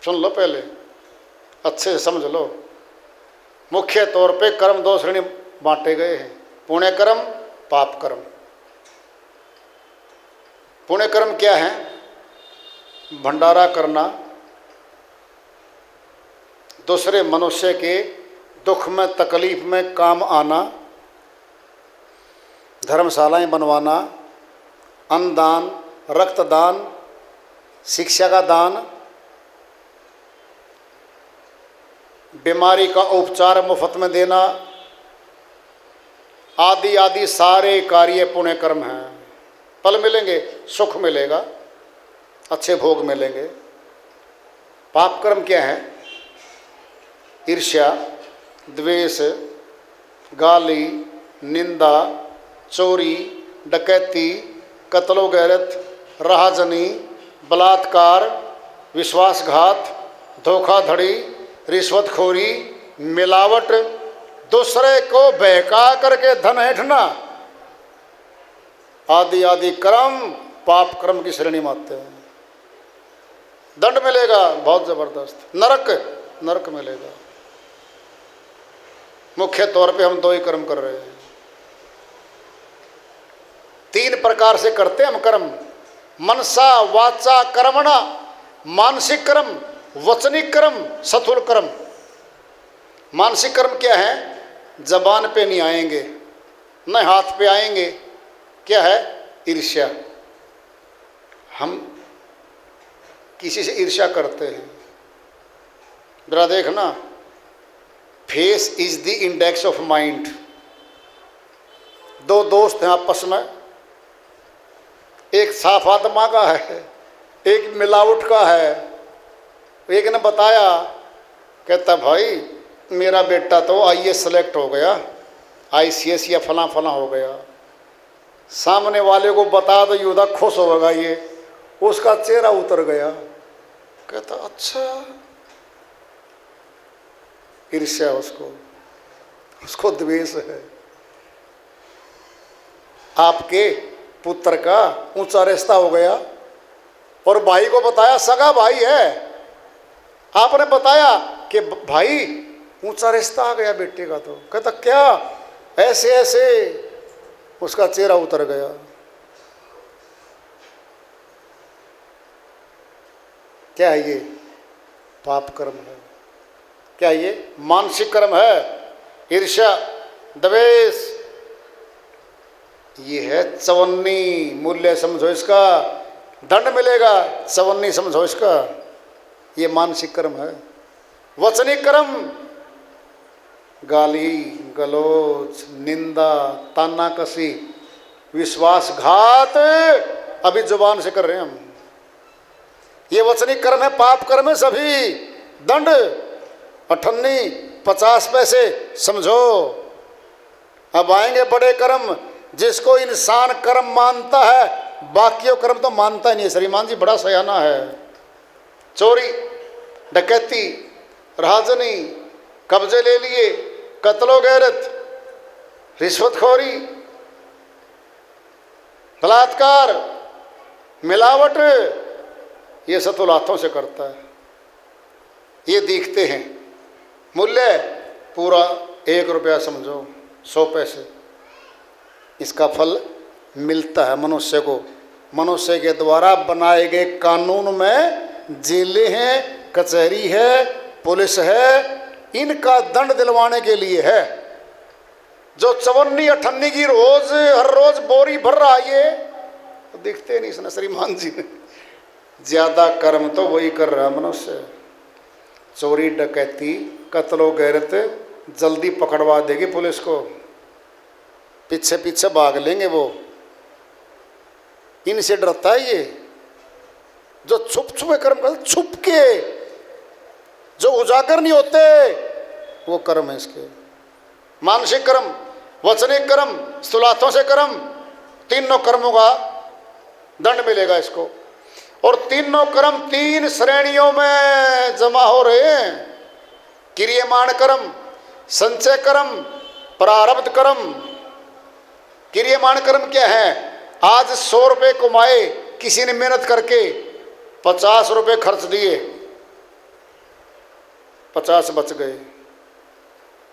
सुन लो पहले, अच्छे से समझ लो। मुख्य तौर पे कर्म दो श्रेणी बांटे गए हैं, पुण्य कर्म, पाप कर्म। पुण्य कर्म क्या है? भंडारा करना, दूसरे मनुष्य के दुख में तकलीफ में काम आना, धर्मशालाएं बनवाना, अन्नदान, रक्तदान, शिक्षा का दान, बीमारी का उपचार मुफ्त में देना, आदि आदि सारे कार्य पुण्य कर्म हैं। फल मिलेंगे, सुख मिलेगा, अच्छे भोग मिलेंगे। पाप कर्म क्या है? ईर्ष्या, द्वेष, गाली, निंदा, चोरी, डकैती, कत्लो गैरत, राहजनी, बलात्कार, विश्वासघात, धोखाधड़ी, रिश्वतखोरी, मिलावट, दूसरे को बहका करके धन ऐंठना, आदि आदि कर्म पाप कर्म की श्रेणी में आते हैं। दंड मिलेगा बहुत जबरदस्त, नरक मिलेगा। मुख्य तौर पे हम दो ही कर्म कर रहे हैं। 3 प्रकार से करते हैं हम कर्म, मनसा वाचा कर्मणा, मानसिक कर्म, वचनिक कर्म, स्थूल कर्म। मानसिक कर्म क्या है? जबान पे नहीं आएंगे, न हाथ पे आएंगे। क्या है? ईर्ष्या। हम किसी से ईर्ष्या करते हैं। जरा देखना, face is the index of mind. 2 दोस्त हैं आपस में, एक साफ आत्मा का है, एक मिलावट का है। एक ने बताया, कहता भाई मेरा बेटा तो आईएएस सेलेक्ट हो गया, आईसीएस या फला फला हो गया। सामने वाले को बता तो युदा खुश होगा, ये उसका चेहरा उतर गया। कहता अच्छा, ईर्ष्या उसको द्वेष है। आपके पुत्र का ऊंचा रिश्ता हो गया और भाई को बताया, सगा भाई है, आपने बताया कि भाई ऊंचा रिश्ता आ गया बेटे का। तो कहता क्या? ऐसे ऐसे, उसका चेहरा उतर गया। क्या है ये? पाप कर्म है। क्या ये? मानसिक कर्म है। ईर्ष्या, द्वेष, ये है चवन्नी। मूल्य समझो इसका, दंड मिलेगा। चवन्नी समझो इसका, ये मानसिक कर्म है। वचनिक कर्म, गाली गलौज, निंदा, तानाकसी, विश्वासघात, अभी जुबान से कर रहे हैं हम। ये वचनिक कर्म है, पाप कर्म है सभी। दंड 58 50 पैसे समझो। अब आएंगे बड़े कर्म, जिसको इंसान कर्म मानता है, बाकी कर्म तो मानता ही नहीं। श्रीमान जी बड़ा सयाना है। चोरी, डकैती, राहजनी, कब्जे ले लिए, कत्लो गैरत, रिश्वतखोरी, बलात्कार, मिलावट, ये सतुल हाथों से करता है। ये दिखते हैं। मूल्य पूरा 1 रुपया समझो, 100 पैसे। इसका फल मिलता है मनुष्य को। मनुष्य के द्वारा बनाए गए कानून में जेलें हैं, कचहरी है, पुलिस है, इनका दंड दिलवाने के लिए है। जो 54-58 की हर रोज बोरी भर रहा है, ये तो दिखते नहीं इसने श्रीमान जी ने। ज्यादा कर्म तो वही कर रहा मनुष्य। चोरी डकैती कत्लो गैरत जल्दी पकड़वा देगी पुलिस को, पीछे पीछे भाग लेंगे वो। इनसे डरता है ये जो छुप छुपे कर्म करते, छुप के जो उजागर नहीं होते, वो कर्म है इसके। मानसिक कर्म, वचनिक कर्म, स्थूलार्थों से कर्म, तीनों कर्मों का दंड मिलेगा इसको। और तीनों कर्म 3 श्रेणियों में जमा हो रहे हैं। क्रियमाण कर्म, संचय कर्म, प्रारब्ध कर्म। क्रियमाण कर्म क्या है? आज 100 रुपये कमाए, किसी ने मेहनत करके 50 रुपये खर्च दिए, 50 बच गए।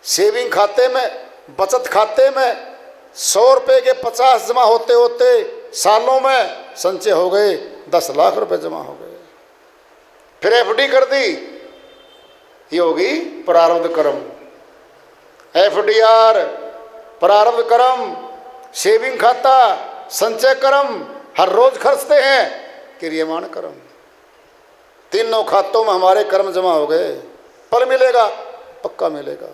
सेविंग खाते में, बचत खाते में 100 रुपये के 50 जमा होते होते सालों में संचय हो गए 10 लाख रुपए जमा हो गए। फिर एफडी कर दी, ये होगी प्रारब्ध कर्म। एफडीआर, प्रारब्ध कर्म, सेविंग खाता, संचय कर्म, हर रोज खर्चते हैं, क्रियमाण कर्म। तीनों खातों में हमारे कर्म जमा हो गए, फल मिलेगा, पक्का मिलेगा।